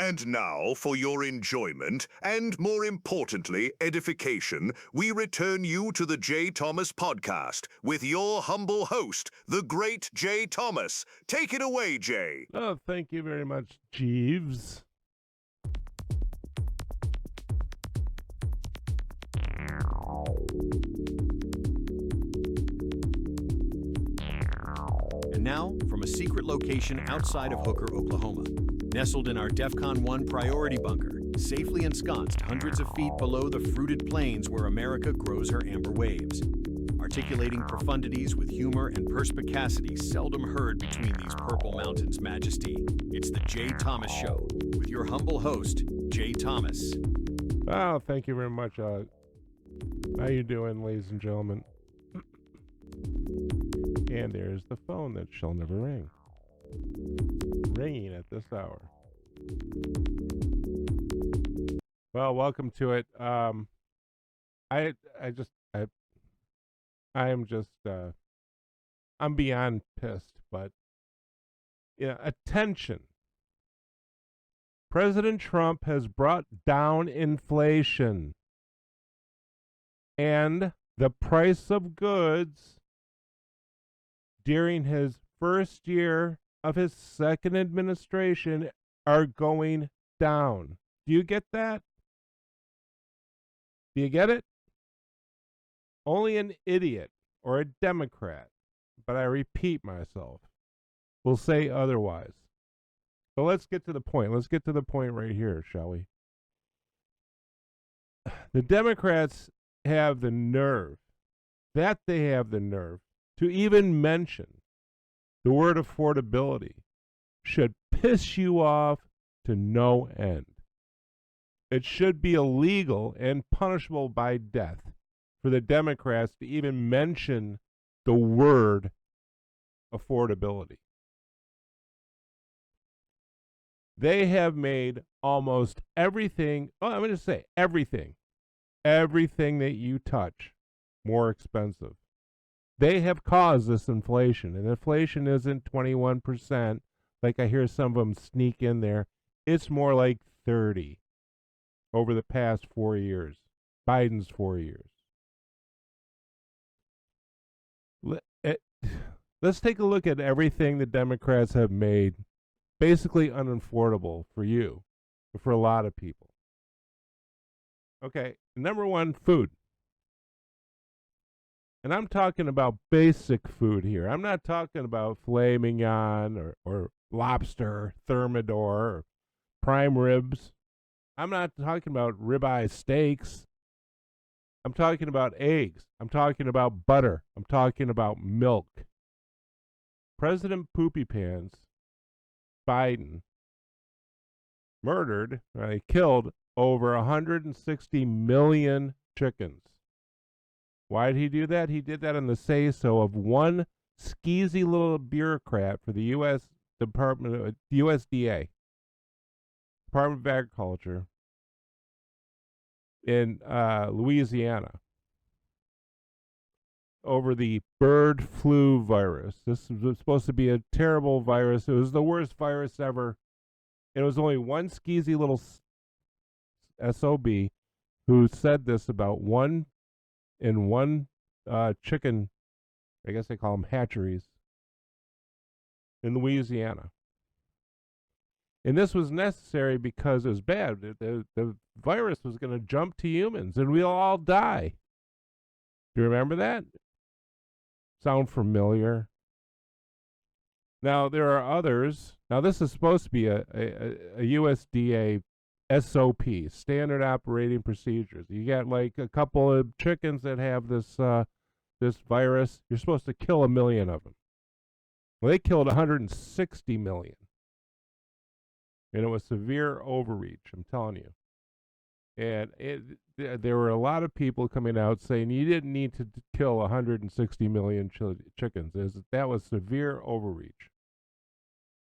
And now, for your enjoyment, and more importantly, edification, we return you to the J. Thomas Podcast with your humble host, the great J. Thomas. Take it away, Jay. Oh, thank you very much, Jeeves. And now, from a secret location outside of Hooker, Oklahoma, nestled in our DEFCON 1 priority bunker, safely ensconced hundreds of feet below the fruited plains where America grows her amber waves. Articulating profundities with humor and perspicacity seldom heard between these purple mountains' majesty, it's the J. Thomas Show, with your humble host, J. Thomas. Oh, thank you very much. How you doing, ladies and gentlemen? And there's the phone that shall never ring. Ringing at this hour. Well, welcome to it. I'm beyond pissed, but attention. President Trump has brought down inflation, and the price of goods during his first year of his second administration are going down. Do you get that? Do you get it? Only an idiot or a Democrat, but I repeat myself, will say otherwise. So let's get to the point. Let's get to the point right here, shall we? The Democrats have the nerve, to even mention the word affordability should piss you off to no end. It should be illegal and punishable by death for the Democrats to even mention the word affordability. They have made almost everything, I'm going to say everything that you touch more expensive. They have caused this inflation, and inflation isn't 21%, like I hear some of them sneak in there. It's more like 30 over the past 4 years, Biden's 4 years. Let's take a look at everything the Democrats have made basically unaffordable for you, for a lot of people. Okay, number one, food. And I'm talking about basic food here. I'm not talking about filet mignon or lobster, thermidor, or prime ribs. I'm not talking about ribeye steaks. I'm talking about eggs. I'm talking about butter. I'm talking about milk. President Poopy Pants Biden killed over 160 million chickens. Why did he do that? He did that on the say-so of one skeezy little bureaucrat for the U.S. USDA, Department of Agriculture, in Louisiana, over the bird flu virus. This was supposed to be a terrible virus. It was the worst virus ever. It was only one skeezy little SOB who said this about one chicken, I guess they call them hatcheries, in Louisiana. And this was necessary because it was bad. The virus was going to jump to humans, and we'll all die. Do you remember that? Sound familiar? Now, there are others. Now, this is supposed to be a USDA SOP, Standard Operating Procedures. You got like a couple of chickens that have this virus. You're supposed to kill 1 million of them. Well, they killed 160 million. And it was severe overreach, I'm telling you. And there were a lot of people coming out saying you didn't need to kill 160 million chickens. That was severe overreach.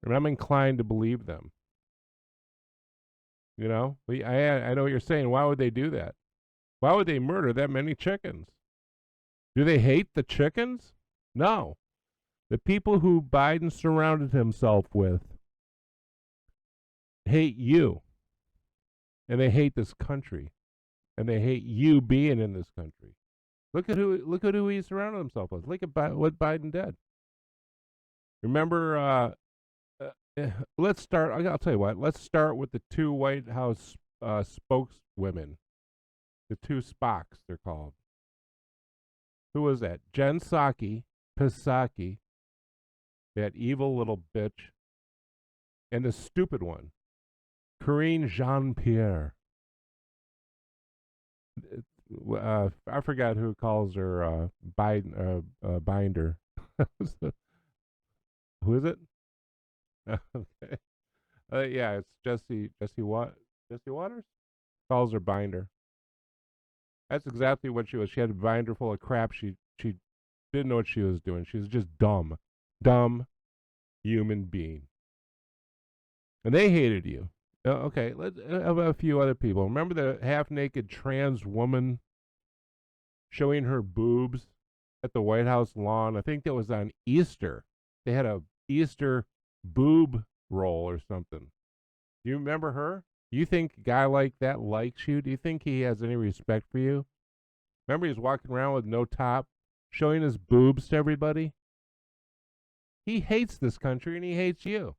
And I'm inclined to believe them. You know, I know what you're saying. Why would they do that? Why would they murder that many chickens? Do they hate the chickens? No. The people who Biden surrounded himself with hate you, and they hate this country, and they hate you being in this country. Look at who he surrounded himself with. Look at what Biden did. Remember, let's start. I'll tell you what. Let's start with the two White House spokeswomen, the two Spocks, they're called. Who was that? Jen Psaki, that evil little bitch, and the stupid one, Karine Jean-Pierre. I forgot who calls her Biden binder. Who is it? Okay. Yeah, it's Jesse Waters calls her binder. That's exactly what she was. She had a binder full of crap. She didn't know what she was doing. She was just dumb human being. And they hated you. Okay, let's have a few other people. Remember the half-naked trans woman showing her boobs at the White House lawn? I think that was on Easter. They had a Easter boob roll or something. Do you remember her? You think a guy like that likes you? Do you think he has any respect for you? Remember he's walking around with no top, showing his boobs to everybody? He hates this country and he hates you.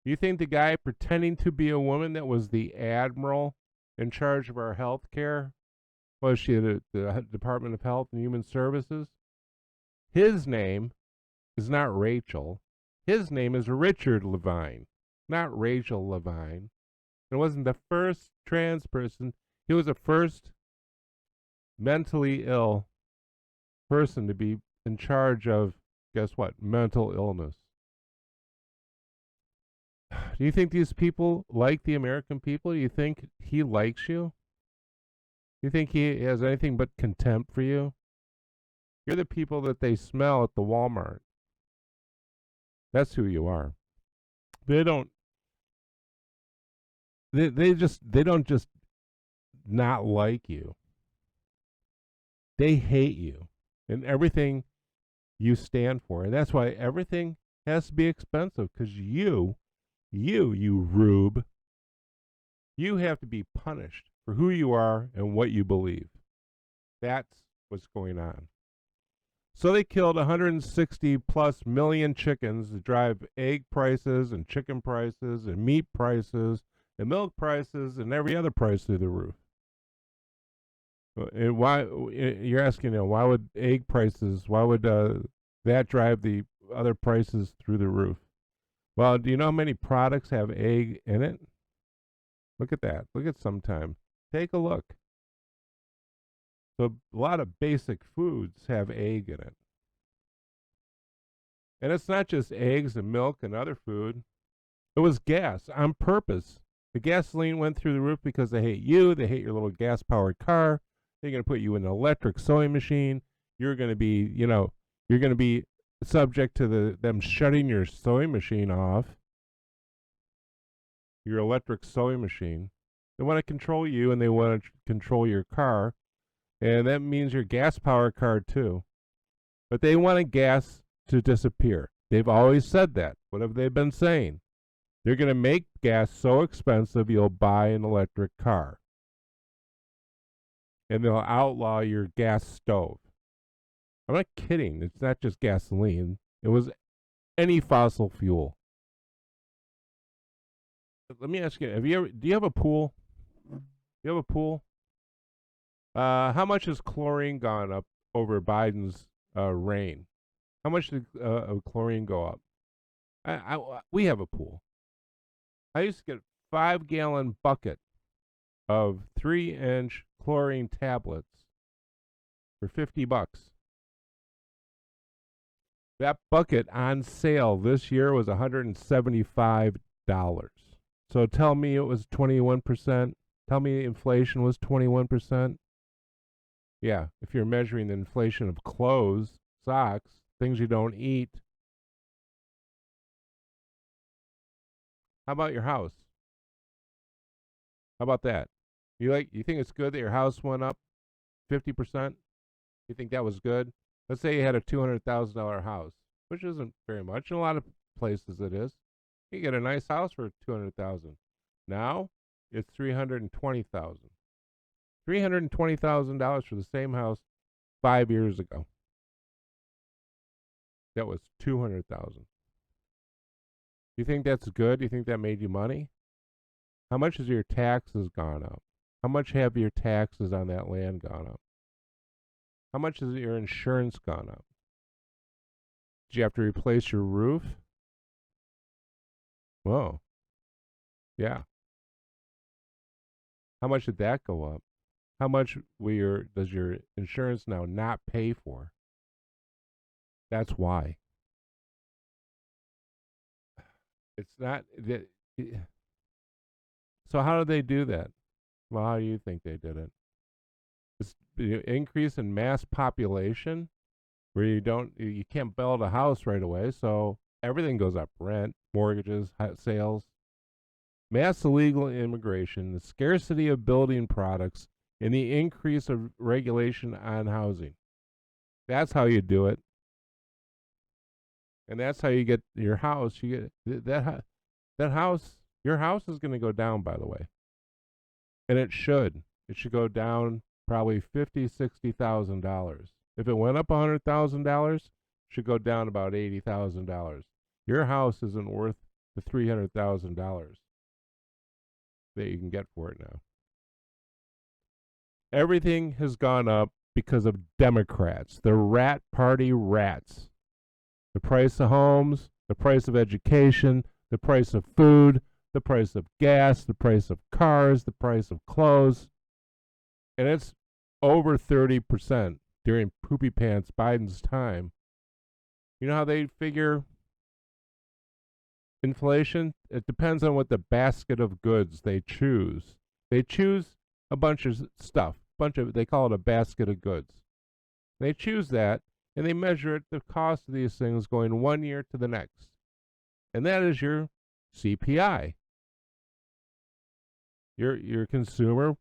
You think the guy pretending to be a woman that was the admiral in charge of our health care? Was she at the Department of Health and Human Services? His name is not Rachel. His name is Richard Levine, not Rachel Levine. It wasn't the first trans person. He was the first mentally ill person to be in charge of, guess what, mental illness. Do you think these people like the American people? Do you think he likes you? Do you think he has anything but contempt for you? You're the people that they smell at the Walmart. That's who you are. They don't just not like you. They hate you and everything you stand for. And that's why everything has to be expensive, because you rube, you have to be punished for who you are and what you believe. That's what's going on. So they killed 160 plus million chickens to drive egg prices and chicken prices and meat prices and milk prices and every other price through the roof. And why, you're asking, why would egg prices, why would that drive the other prices through the roof? Well, do you know how many products have egg in it? Look at that. Look at sometime. Take a look. So a lot of basic foods have egg in it. And it's not just eggs and milk and other food. It was gas on purpose. The gasoline went through the roof because they hate you. They hate your little gas-powered car. They're going to put you in an electric sewing machine. You're going to be, you're going to be subject to them shutting your sewing machine off. Your electric sewing machine. They want to control you, and they want to control your car. And that means your gas-powered car, too. But they want gas to disappear. They've always said that. What have they been saying? They're going to make gas so expensive you'll buy an electric car. And they'll outlaw your gas stove. I'm not kidding. It's not just gasoline. It was any fossil fuel. Let me ask you, do you have a pool? You have a pool? How much has chlorine gone up over Biden's reign? How much did chlorine go up? We have a pool. I used to get a 5-gallon bucket of 3-inch chlorine tablets for $50. That bucket on sale this year was $175. So tell me it was 21%. Tell me inflation was 21%. Yeah, if you're measuring the inflation of clothes, socks, things you don't eat. How about your house? How about that? You think it's good that your house went up 50%? You think that was good? Let's say you had a $200,000 house, which isn't very much. In a lot of places it is. You get a nice house for $200,000. Now it's $320,000. $320,000 for the same house 5 years ago. That was $200,000. You think that's good? You think that made you money? How much has your taxes gone up? How much have your taxes on that land gone up? How much has your insurance gone up? Did you have to replace your roof? Whoa. Yeah. How much did that go up? How much does your insurance now not pay for? That's why. It's not that. So how did they do that? Well, how do you think they did it? This increase in mass population, where you can't build a house right away, so everything goes up: rent, mortgages, sales. Mass illegal immigration, the scarcity of building products, and the increase of regulation on housing. That's how you do it. And that's how you get your house. You get that house. Your house is going to go down, by the way. And it should. It should go down probably $50,000, $60,000. If it went up $100,000, it should go down about $80,000. Your house isn't worth the $300,000 that you can get for it now. Everything has gone up because of Democrats, the rat party rats. The price of homes, the price of education, the price of food, the price of gas, the price of cars, the price of clothes. And it's over 30% during Poopy Pants Biden's time. You know how they figure inflation? It depends on what the basket of goods they choose. They choose a bunch of stuff. They call it a basket of goods. They choose that, and they measure the cost of these things going 1 year to the next. And that is your CPI. Your consumer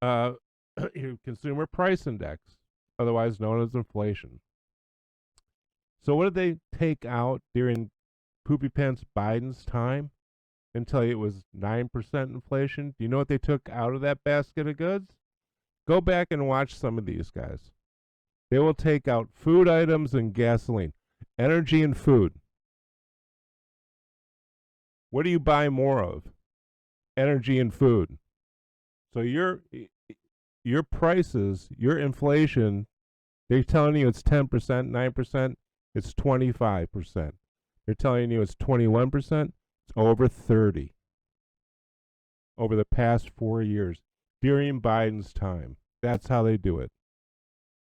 your consumer price index, otherwise known as inflation. So what did they take out during Poopy Pants Biden's time until it was 9% inflation? Do you know what they took out of that basket of goods? Go back and watch some of these guys. They will take out food items and gasoline, energy and food. What do you buy more of? Energy and food. So your prices, your inflation, they're telling you it's 10%, 9%, it's 25%. They're telling you it's 21%, it's over 30 over the past 4 years during Biden's time. That's how they do it.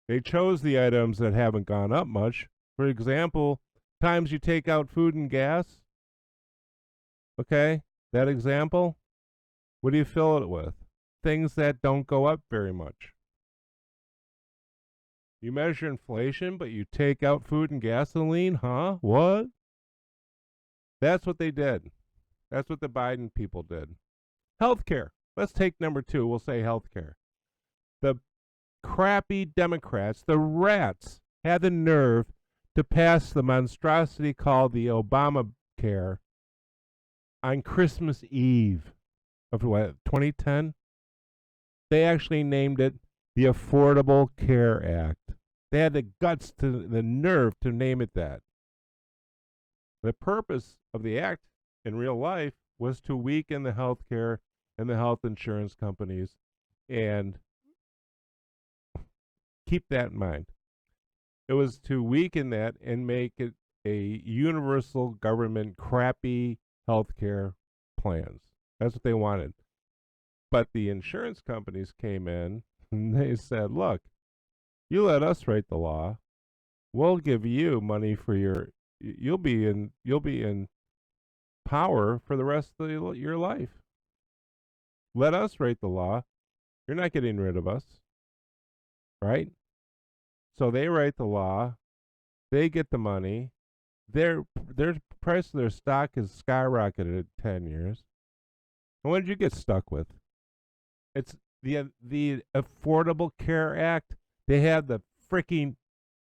They chose the items that haven't gone up much. For example, times you take out food and gas. Okay, that example, what do you fill it with? Things that don't go up very much. You measure inflation, but you take out food and gasoline, huh? What? That's what they did. That's what the Biden people did. Healthcare. Let's take number 2. We'll say healthcare. The crappy Democrats, the rats, had the nerve to pass the monstrosity called the Obamacare on Christmas Eve of what, 2010? They actually named it the Affordable Care Act. They had the guts, the nerve to name it that. The purpose of the act in real life was to weaken the healthcare and the health insurance companies, and keep that in mind. It was to weaken that and make it a universal government crappy healthcare plans. That's what they wanted. But the insurance companies came in and they said, look, you let us write the law. We'll give you money for you'll be in power for the rest of your life. Let us write the law. You're not getting rid of us. Right? So they write the law. They get the money. Their price of their stock has skyrocketed in 10 years. And what did you get stuck with? It's the Affordable Care Act. They had the freaking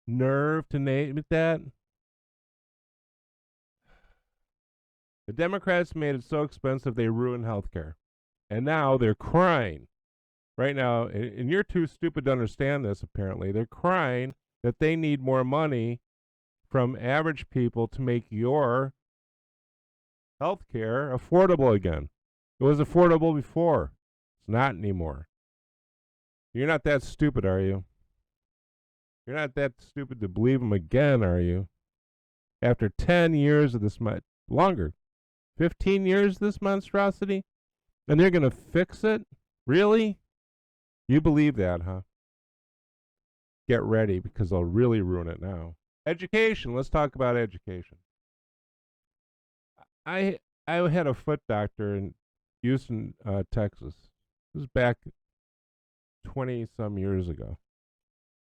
nerve to name it that. The Democrats made it so expensive they ruined healthcare. And now they're crying. Right now, and you're too stupid to understand this, apparently. They're crying that they need more money from average people to make your healthcare affordable again. It was affordable before. It's not anymore. You're not that stupid, are you? You're not that stupid to believe them again, are you? After 10 years of this, longer, 15 years of this monstrosity, and they're going to fix it? Really? You believe that, huh? Get ready, because they'll really ruin it now. Education. Let's talk about education. I had a foot doctor in Houston, Texas. This was back 20-some years ago.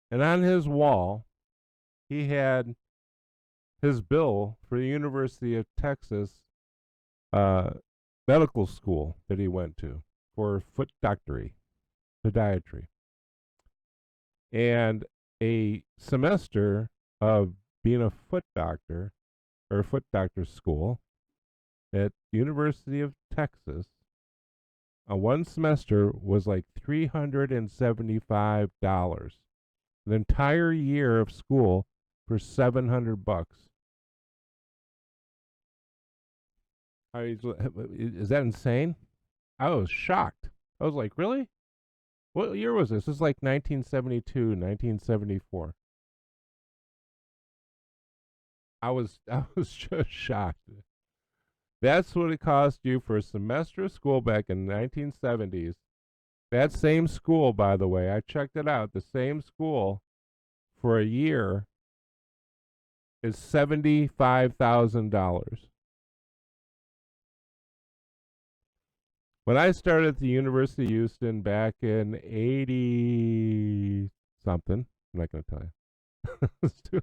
And on his wall, he had his bill for the University of Texas medical school that he went to for foot doctory, podiatry. And a semester of being a foot doctor, or a foot doctor school at the University of Texas, one semester was like $375. An entire year of school for $700. Is that insane? I was shocked. I was like, really? What year was this? This is like 1972, 1974. I was just shocked. That's what it cost you for a semester of school back in the 1970s. That same school, by the way, I checked it out. The same school for a year is $75,000. When I started at the University of Houston back in 80-something, I'm not going to tell you.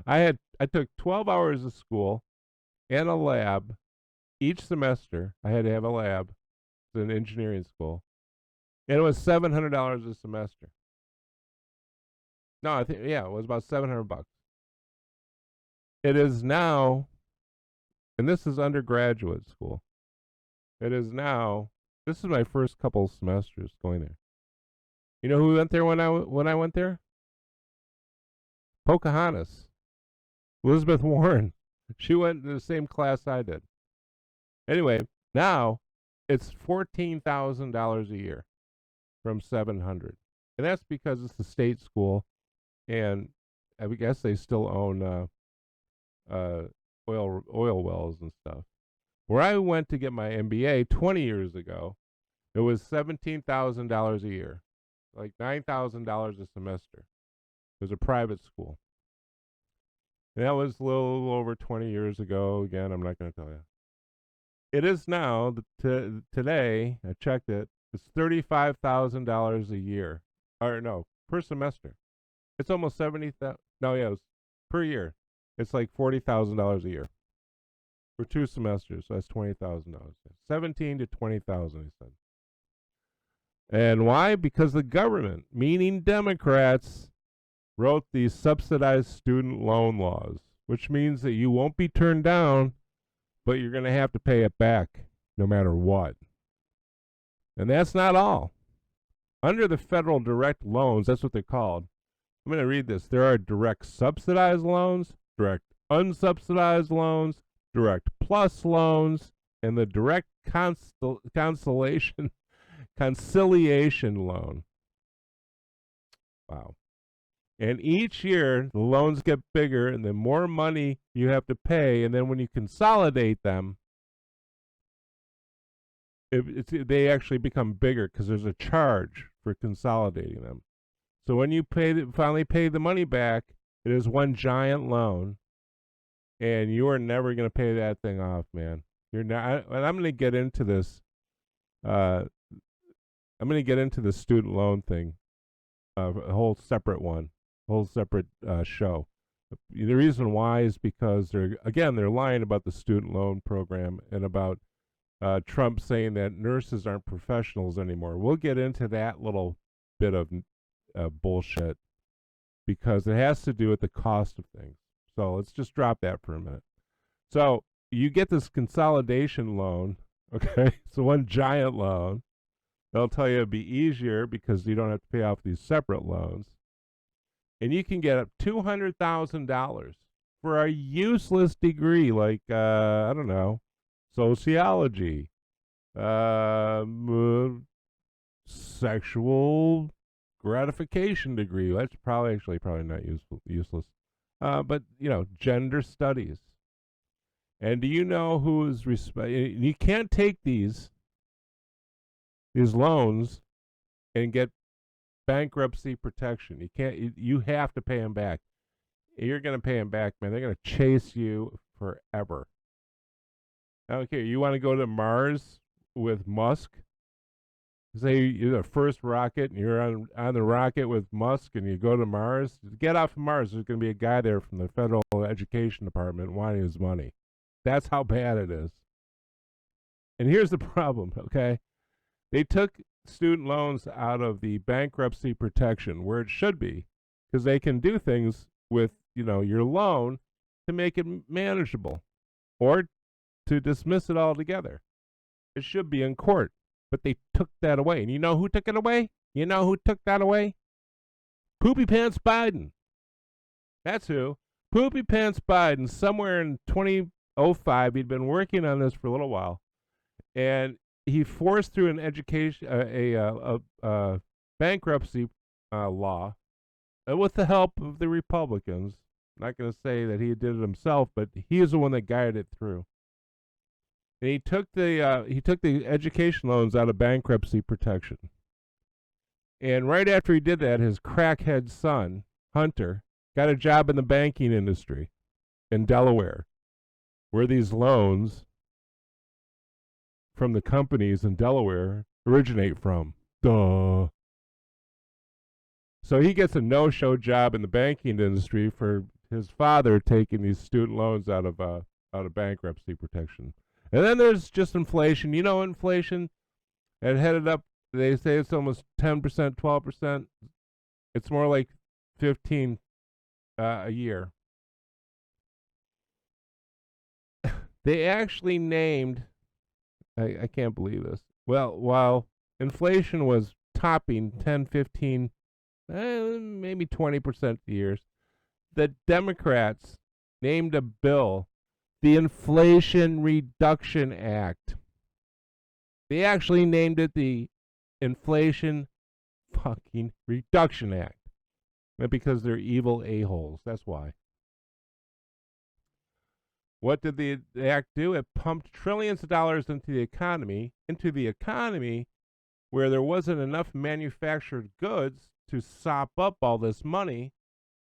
I took 12 hours of school and a lab each semester. I had to have a lab. It's an engineering school. And it was $700 a semester. No, it was about $700. It is now, and this is undergraduate school. It is now, this is my first couple of semesters going there. You know who went there when I went there? Pocahontas. Elizabeth Warren. She went to the same class I did. Anyway, now it's $14,000 a year from $700. And that's because it's a state school, and I guess they still own oil wells and stuff. Where I went to get my MBA 20 years ago, it was $17,000 a year, like $9,000 a semester. It was a private school. And that was a little over 20 years ago. Again, I'm not going to tell you. It is now, today, I checked it, it's $35,000 a year. Or no, per semester. It's almost 70,000. No, yeah, it's per year. It's like $40,000 a year. For 2 semesters, so that's $20,000. 17 to 20,000, he said. And why? Because the government, meaning Democrats, wrote these subsidized student loan laws, which means that you won't be turned down, but you're going to have to pay it back no matter what. And that's not all. Under the federal direct loans, that's what they're called. I'm going to read this. There are direct subsidized loans, direct unsubsidized loans, direct plus loans, and the direct conciliation loan. Wow. And each year, the loans get bigger, and the more money you have to pay, and then when you consolidate them, they actually become bigger because there's a charge for consolidating them. So when you finally pay the money back, it is one giant loan, and you are never going to pay that thing off, man. You're not. And I'm going to get into this. I'm going to get into the student loan thing, a whole separate one, a whole separate show. The reason why is because they're lying about the student loan program and about Trump saying that nurses aren't professionals anymore. We'll get into that little bit of bullshit because it has to do with the cost of things. So let's just drop that for a minute. So you get this consolidation loan, okay? So one giant loan. They'll tell you it'd be easier because you don't have to pay off these separate loans. And you can get up $200,000 for a useless degree like, I don't know, sociology, sexual gratification degree. That's probably not useless. But, gender studies. And do you know who is you can't take these loans and get bankruptcy protection. You can't. You have to pay them back. You're going to pay them back, man. They're going to chase you forever. Okay, you want to go to Mars with Musk? Say you're the first rocket, and you're on the rocket with Musk, and you go to Mars. To get off of Mars, there's going to be a guy there from the Federal Education Department wanting his money. That's how bad it is. And here's the problem, okay? They took student loans out of the bankruptcy protection where it should be, because they can do things with, your loan to make it manageable or to dismiss it altogether. It should be in court, but they took that away. And you know who took it away? You know who took that away? Poopy Pants Biden. That's who. Poopy Pants Biden, somewhere in 2005, he'd been working on this for a little while, and he forced through an education, a bankruptcy law with the help of the Republicans. I'm not going to say that he did it himself, but he is the one that guided it through. And he took the education loans out of bankruptcy protection. And right after he did that, his crackhead son, Hunter, got a job in the banking industry in Delaware, where these loans from the companies in Delaware originate from. Duh. So he gets a no-show job in the banking industry for his father taking these student loans out of bankruptcy protection. And then there's just inflation. You know, inflation, it headed up, they say it's almost 10%, 12%. It's more like 15 a year. They actually named, I can't believe this. Well, while inflation was topping 10, 15, maybe 20% years, the Democrats named a bill, the Inflation Reduction Act. They actually named it the Inflation fucking Reduction Act. Because they're evil a-holes. That's why. What did the act do? It pumped trillions of dollars into the economy where there wasn't enough manufactured goods to sop up all this money,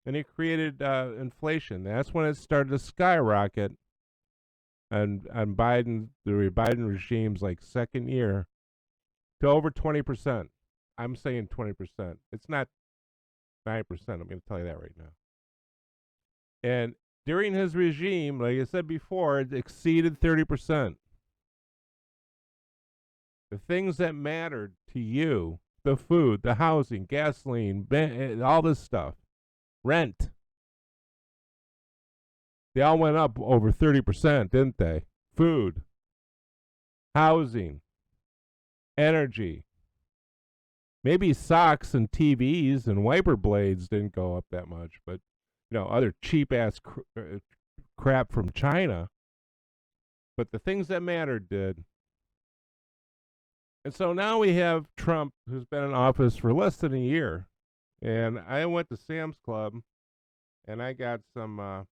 and it created inflation. That's when it started to skyrocket. And the Biden regime's like second year to over 20%. I'm saying 20%. It's not 9%. I'm going to tell you that right now. And during his regime, like I said before, it exceeded 30%. The things that mattered to you, the food, the housing, gasoline, all this stuff, rent, they all went up over 30%, didn't they? Food, housing, energy. Maybe socks and TVs and wiper blades didn't go up that much, but other cheap-ass crap from China. But the things that mattered did. And so now we have Trump, who's been in office for less than a year. And I went to Sam's Club, and I got some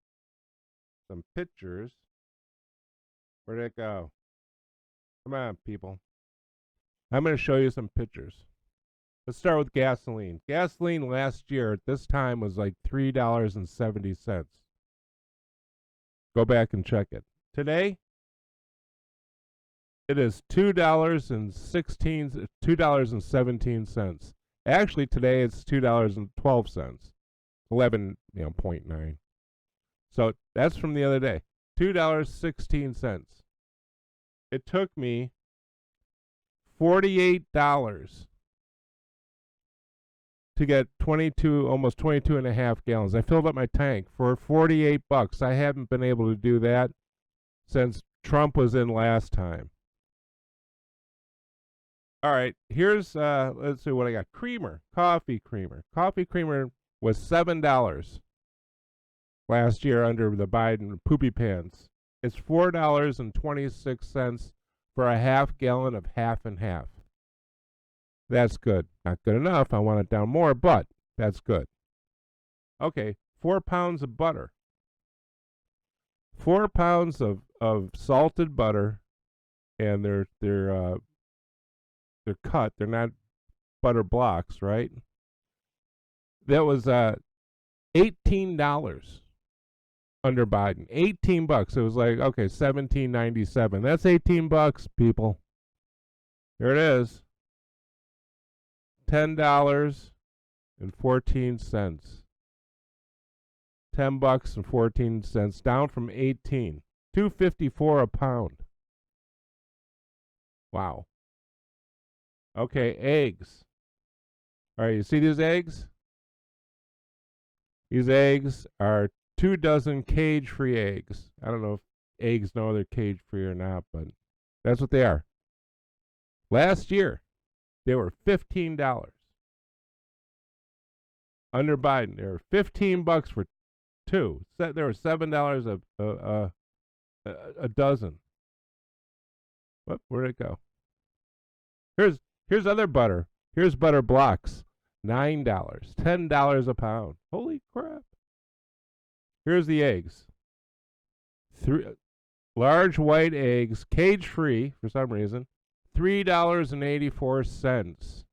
pictures. Where'd it go? Come on, people. I'm going to show you some pictures. Let's start with gasoline. Gasoline last year at this time was like $3.70. Go back and check it. Today, it is $2.17. Actually, today it's $2.12. 11.9. So that's from the other day. $2.16. It took me $48 to get almost 22 and a half gallons. I filled up my tank for $48. I haven't been able to do that since Trump was in last time. All right, here's let's see what I got. Creamer, coffee creamer. Coffee creamer was $7 last year under the Biden poopy pants. It's $4.26 for a half gallon of half and half. That's good. Not good enough. I want it down more, but that's good. Okay, 4 pounds of butter. 4 pounds of salted butter, and they're cut. They're not butter blocks, right? That was $18 under Biden. $18. It was like, okay, $17.97. That's $18, people. Here it is. $10.14. $10.14, down from 18. $2.54 a pound. Wow. Okay, eggs. All right, you see these eggs? These eggs are 2 dozen cage-free eggs. I don't know if eggs know they're cage-free or not, but that's what they are. Last year, they were $15. Under Biden, they were $15 for 2. There were $7 a dozen. Where'd it go? Here's other butter. Here's butter blocks. $9. $10 a pound. Holy crap. Here's the eggs. 3 large white eggs, cage-free for some reason. $3.84.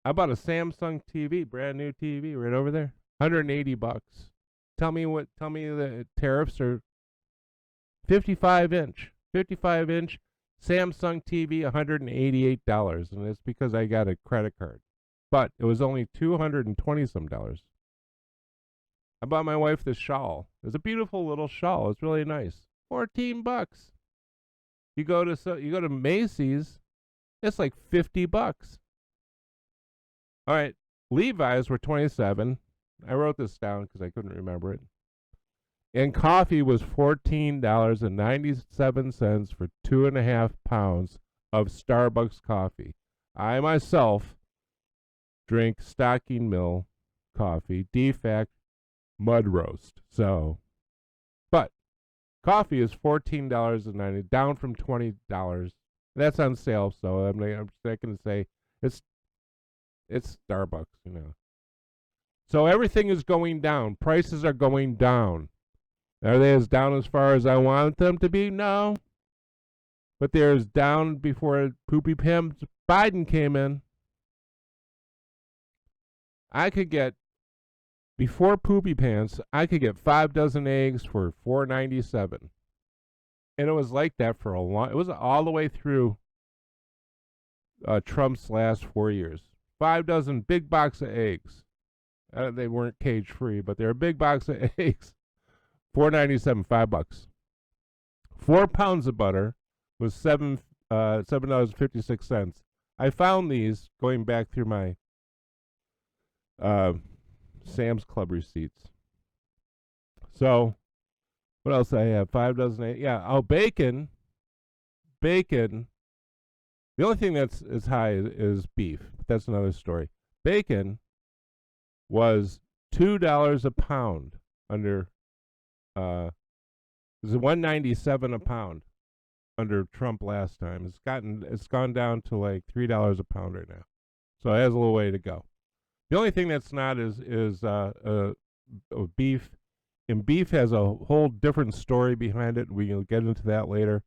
I bought a Samsung TV, brand new TV, right over there. $180. Tell me the tariffs are 55-inch. 55-inch Samsung TV, $188, and it's because I got a credit card. But it was only $220-some. I bought my wife this shawl. It's a beautiful little shawl. It's really nice. $14. You go to Macy's, it's like $50. All right, Levi's were $27. I wrote this down because I couldn't remember it. And coffee was $14.97 for 2.5 pounds of Starbucks coffee. I myself drink Stocking Mill coffee, defact mud roast. So, but coffee is $14.90, down from $20. That's on sale, so I'm just not going to say it's Starbucks, you know. So everything is going down. Prices are going down. Are they as down as far as I want them to be? No. But they're as down before Poopy Pimps Biden came in. I could get, before Poopy Pants, I could get 5 dozen eggs for $4.97. And it was like that for a long, it was all the way through Trump's last 4 years. 5 dozen big box of eggs. They weren't cage free, but they're a big box of eggs. $4.97, $5. 4 pounds of butter was $7.56. I found these going back through my Sam's Club receipts. So, what else I have? 5 dozen eggs. Yeah. Oh, bacon. Bacon. The only thing that's as high is beef. But that's another story. Bacon was $2 a pound under. It was $1.97 a pound under Trump last time. It's gone down to like $3 a pound right now. So it has a little way to go. The only thing that's not is beef. And beef has a whole different story behind it. We will get into that later.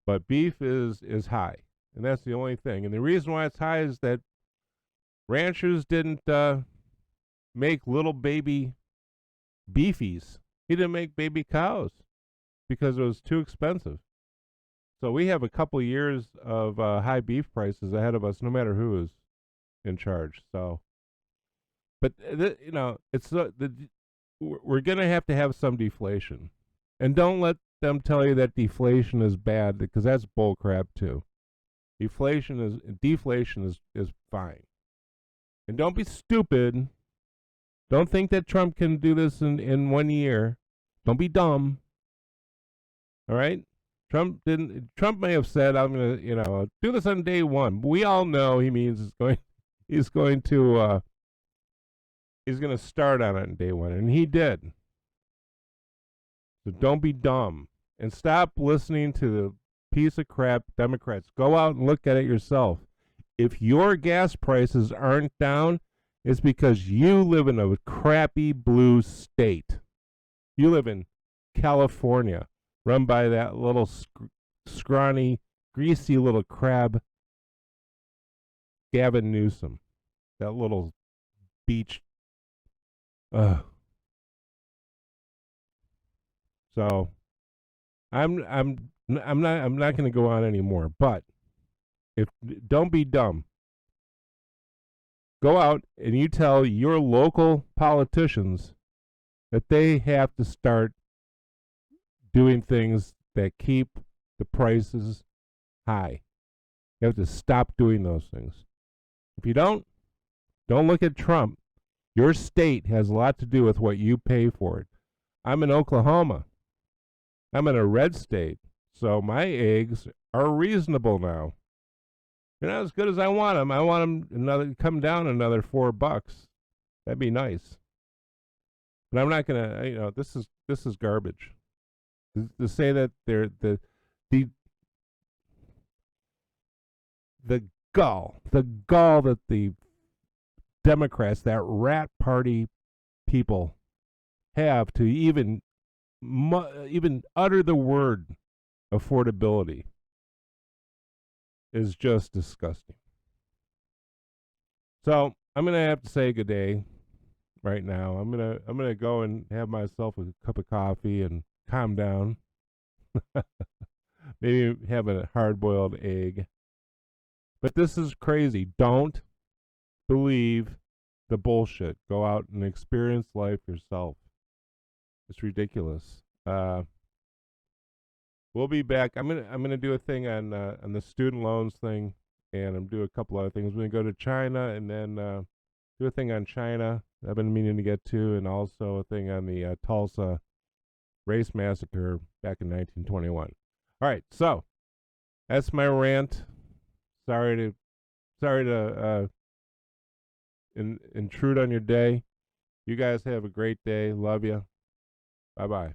But beef is high. And that's the only thing. And the reason why it's high is that ranchers didn't make little baby beefies. He didn't make baby cows because it was too expensive. So we have a couple years of high beef prices ahead of us, no matter who is in charge. So, but you know, we're going to have some deflation, and don't let them tell you that deflation is bad, because that's bull crap too. Deflation is fine, and don't be stupid Don't think that Trump can do this in 1 year. Don't be dumb. All right? Trump may have said, I'm going to, do this on day one. But we all know he means he's going to start on it on day one. And he did. So don't be dumb. And stop listening to the piece of crap Democrats. Go out and look at it yourself. If your gas prices aren't down, it's because you live in a crappy blue state. You live in California, run by that little scrawny, greasy little crab, Gavin Newsom. That little beach. So I'm not going to go on anymore. But don't be dumb. Go out and you tell your local politicians that they have to start doing things that keep the prices high. You have to stop doing those things. If you don't look at Trump. Your state has a lot to do with what you pay for it. I'm in Oklahoma. I'm in a red state, so my eggs are reasonable now. They're not as good as I want them. I want them come down another $4. That'd be nice. But I'm not gonna. This is garbage. To say that they're the gall that the Democrats, that rat party people, have to even utter the word affordability is just disgusting. So I'm gonna have to say good day right now. I'm gonna go and have myself a cup of coffee and calm down. Maybe have a hard-boiled egg. But this is crazy. Don't believe the bullshit. Go out and experience life yourself. It's ridiculous. We'll be back. I'm gonna do a thing on the student loans thing, and I'm do a couple other things. We're gonna go to China and then do a thing on China I've been meaning to get to, and also a thing on the Tulsa race massacre back in 1921. All right, so that's my rant. Sorry to intrude on your day. You guys have a great day. Love you. Bye-bye.